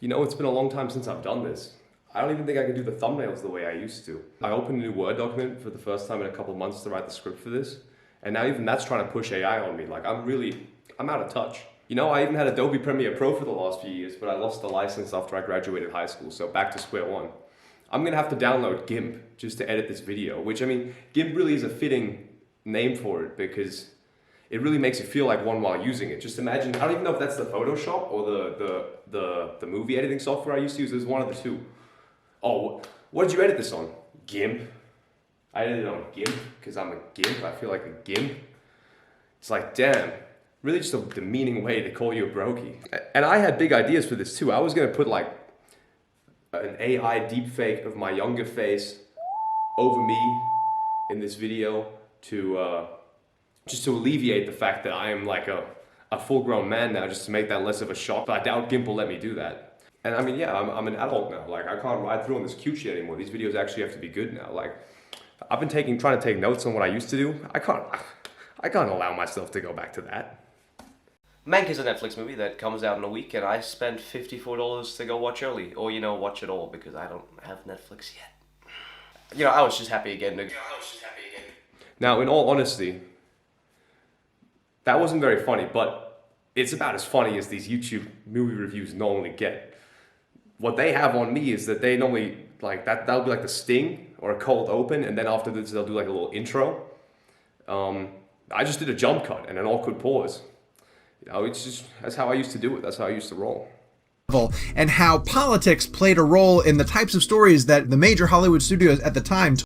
You know, it's been a long time since I've done this. I don't even think I can do the thumbnails the way I used to. I opened a new Word document for the first time in a couple of months to write the script for this, and now even that's trying to push AI on me. Like, I'm out of touch. You know, I even had Adobe Premiere Pro for the last few years, but I lost the license after I graduated high school, so back to square one. I'm gonna have to download GIMP just to edit this video, which, I mean, GIMP really is a fitting name for it because it really makes you feel like one while using it. Just imagine, I don't even know if that's the Photoshop or the movie editing software I used to use. It was one of the two. Oh, what did you edit this on? GIMP. I edited it on GIMP because I'm a GIMP. I feel like a GIMP. It's like, damn, really just a demeaning way to call you a brokey. And I had big ideas for this too. I was gonna put like an AI deepfake of my younger face over me in this video to just to alleviate the fact that I am like a full-grown man now, just to make that less of a shock. But I doubt GIMP will let me do that. And I mean, yeah, I'm an adult now. Like, I can't ride through on this cute shit anymore. These videos actually have to be good now. Like, I've been trying to take notes on what I used to do. I can't allow myself to go back to that. Mank is a Netflix movie that comes out in a week, and I spent $54 to go watch early, or watch it all because I don't have Netflix yet. I was just happy again. Now, in all honesty, that wasn't very funny, but it's about as funny as these YouTube movie reviews normally get. What they have on me is that they normally, like, that'll be like the sting or a cold open, and then after this they'll do like a little intro. I just did a jump cut and an awkward pause. It's just, that's how I used to do it. That's how I used to roll. And how politics played a role in the types of stories that the major Hollywood studios at the time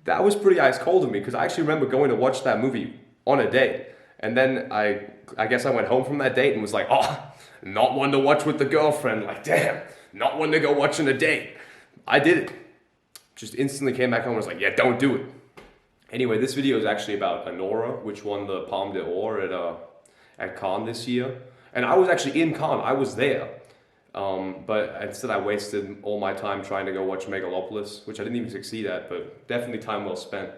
That was pretty ice cold of me because I actually remember going to watch that movie on a date. And then I guess I went home from that date and was like, oh, not one to watch with the girlfriend. Like, damn, not one to go watch on a date. I did it. Just instantly came back home and was like, yeah, don't do it. Anyway, this video is actually about Anora, which won the Palme d'Or at Cannes this year. And I was actually in Cannes. I was there. But instead I wasted all my time trying to go watch Megalopolis, which I didn't even succeed at, but definitely time well spent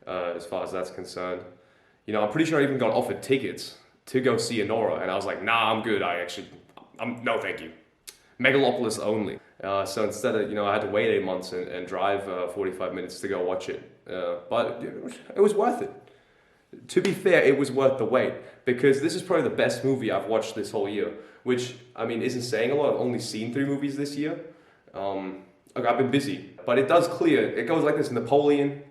as far as that's concerned. I'm pretty sure I even got offered tickets to go see Anora, and I was like, nah, I'm good. No thank you. Megalopolis only. So instead of, I had to wait 8 months and drive 45 minutes to go watch it. But it was worth it. To be fair, it was worth the wait, because this is probably the best movie I've watched this whole year, which, I mean, isn't saying a lot. I've only seen 3 movies this year. I've been busy, but it does clear. It goes like this: Napoleon,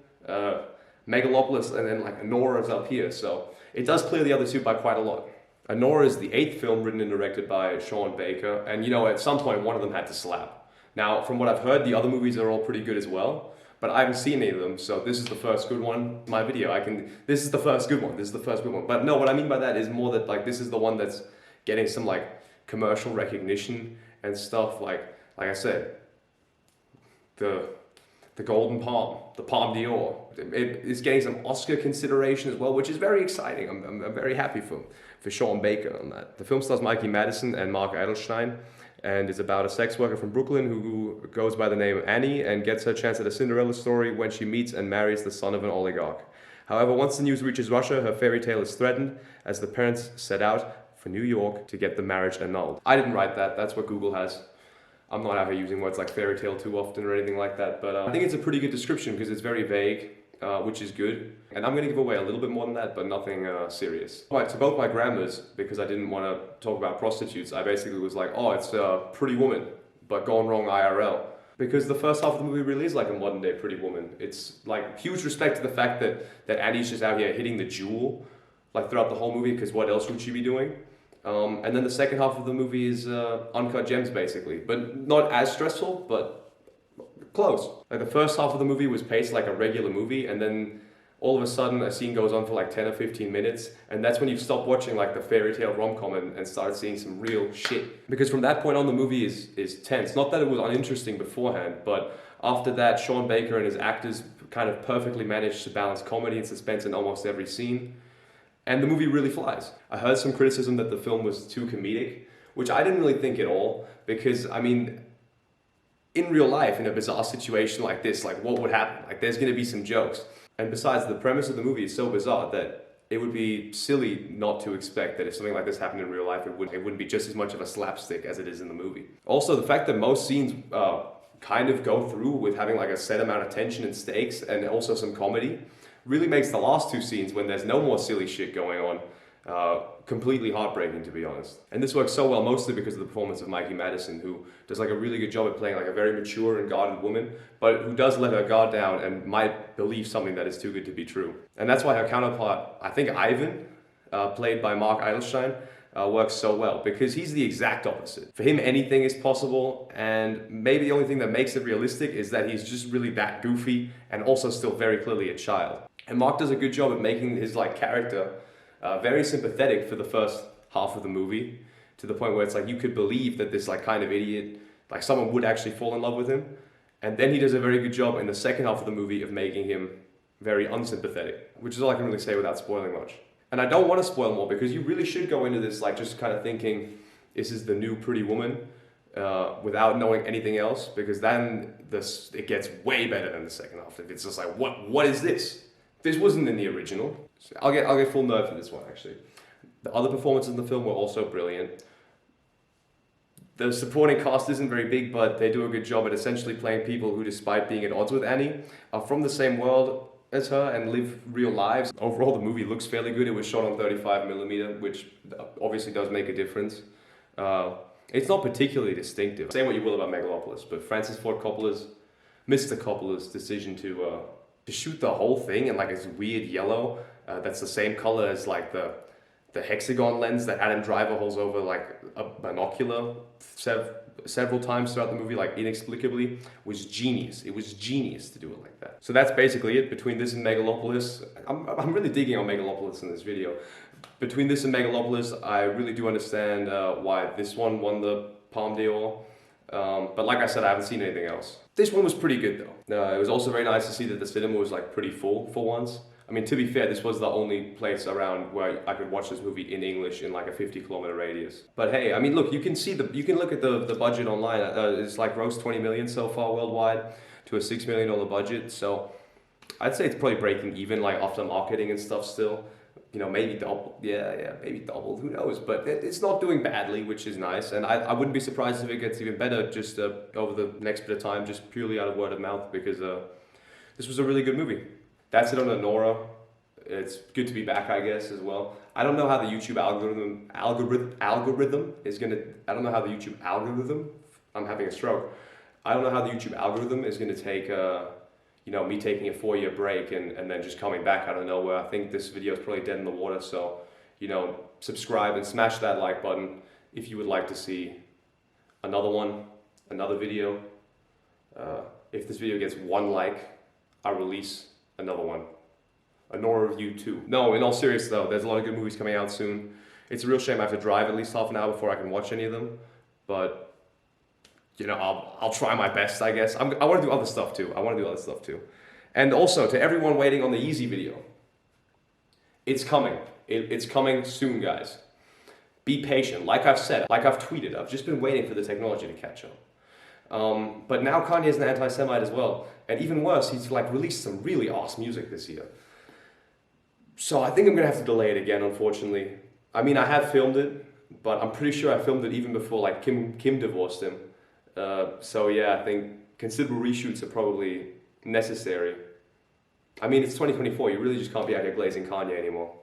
Megalopolis, and then like Anora's up here. So it does clear the other 2 by quite a lot. Anora is the 8th film written and directed by Sean Baker, and at some point one of them had to slap. Now, from what I've heard, the other movies are all pretty good as well. But I haven't seen any of them, so this is the first good one. My video, this is the first good one. This is the first good one. But no, what I mean by that is more that like this is the one that's getting some like commercial recognition and stuff. Like I said, the Golden Palm, the Palme d'Or. It is getting some Oscar consideration as well, which is very exciting. I'm very happy for Sean Baker on that. The film stars Mikey Madison and Mark Edelstein, and is about a sex worker from Brooklyn who goes by the name Annie and gets her chance at a Cinderella story when she meets and marries the son of an oligarch. However, once the news reaches Russia, her fairy tale is threatened as the parents set out for New York to get the marriage annulled. I didn't write that, that's what Google has. I'm not out here using words like fairy tale too often or anything like that, but I think it's a pretty good description because it's very vague, which is good. And I'm going to give away a little bit more than that, but nothing serious. Right, so both my grammars, because I didn't want to talk about prostitutes, I basically was like, oh, it's a Pretty Woman, but gone wrong IRL. Because the first half of the movie really is like a modern day Pretty Woman. It's like huge respect to the fact that Annie's just out here hitting the jewel like throughout the whole movie, because what else would she be doing? And then the second half of the movie is uncut gems basically, but not as stressful, but close. Like the first half of the movie was paced like a regular movie, and then all of a sudden a scene goes on for like 10 or 15 minutes, and that's when you stop watching like the fairy tale rom-com and start seeing some real shit. Because from that point on the movie is tense. Not that it was uninteresting beforehand, but after that Sean Baker and his actors kind of perfectly managed to balance comedy and suspense in almost every scene. And the movie really flies. I heard some criticism that the film was too comedic, which I didn't really think at all, because I mean, in real life, in a bizarre situation like this, like what would happen? Like there's gonna be some jokes. And besides, the premise of the movie is so bizarre that it would be silly not to expect that if something like this happened in real life, it wouldn't be just as much of a slapstick as it is in the movie. Also, the fact that most scenes kind of go through with having like a set amount of tension and stakes and also some comedy really makes the last two scenes, when there's no more silly shit going on, completely heartbreaking, to be honest. And this works so well mostly because of the performance of Mikey Madison, who does like a really good job at playing like a very mature and guarded woman, but who does let her guard down and might believe something that is too good to be true. And that's why her counterpart, I think Ivan, played by Mark Eidelstein, works so well, because he's the exact opposite. For him, anything is possible, and maybe the only thing that makes it realistic is that he's just really that goofy and also still very clearly a child. And Mark does a good job at making his like character very sympathetic for the first half of the movie, to the point where it's like you could believe that this like kind of idiot, like someone would actually fall in love with him. And then he does a very good job in the second half of the movie of making him very unsympathetic, which is all I can really say without spoiling much. And I don't want to spoil more, because you really should go into this like just kind of thinking this is the new Pretty Woman without knowing anything else, because then it gets way better than the second half. It's just like, what is this? This wasn't in the original. So I'll get full nerd for this one, actually. The other performances in the film were also brilliant. The supporting cast isn't very big, but they do a good job at essentially playing people who, despite being at odds with Annie, are from the same world as her and live real lives. Overall, the movie looks fairly good. It was shot on 35mm, which obviously does make a difference. It's not particularly distinctive. Say what you will about Megalopolis, but Francis Ford Mr. Coppola's decision to shoot the whole thing in like this weird yellow that's the same color as like the hexagon lens that Adam Driver holds over like a binocular several times throughout the movie, like inexplicably, was genius. It was genius to do it like that. So that's basically it. Between this and Megalopolis, I'm really digging on Megalopolis in this video. Between this and Megalopolis, I really do understand why this one won the Palme d'Or. But like I said, I haven't seen anything else. This one was pretty good though. It was also very nice to see that the cinema was like pretty full for once. I mean, to be fair, this was the only place around where I could watch this movie in English in like a 50-kilometer radius. But hey, I mean, look, you can look at the budget online. It's like grossed 20 million so far worldwide to a $6 million budget. So I'd say it's probably breaking even, like after marketing and stuff still. You know, maybe double. Yeah, maybe doubled. Who knows? But it's not doing badly, which is nice. And I wouldn't be surprised if it gets even better just over the next bit of time, just purely out of word of mouth, because this was a really good movie. That's it on Anora. It's good to be back, I guess, as well. I don't know how the YouTube algorithm is gonna. I don't know how the YouTube algorithm. I'm having a stroke. I don't know how the YouTube algorithm is gonna take. Me taking a 4-year break and then just coming back out of nowhere. I think this video is probably dead in the water, so, subscribe and smash that like button if you would like to see another video. If this video gets 1 like, I'll release another one. Anora review 2. No, in all seriousness though, there's a lot of good movies coming out soon. It's a real shame I have to drive at least half an hour before I can watch any of them, but I'll try my best, I guess. I want to do other stuff too. And also, to everyone waiting on the Yeezy video, it's coming. It's coming soon, guys. Be patient. Like I've said, like I've tweeted, I've just been waiting for the technology to catch up. But now Kanye's an anti-Semite as well. And even worse, he's released some really awesome music this year. So I think I'm going to have to delay it again, unfortunately. I mean, I have filmed it, but I'm pretty sure I filmed it even before Kim divorced him. So yeah, I think considerable reshoots are probably necessary. I mean, it's 2024, you really just can't be out here glazing Kanye anymore.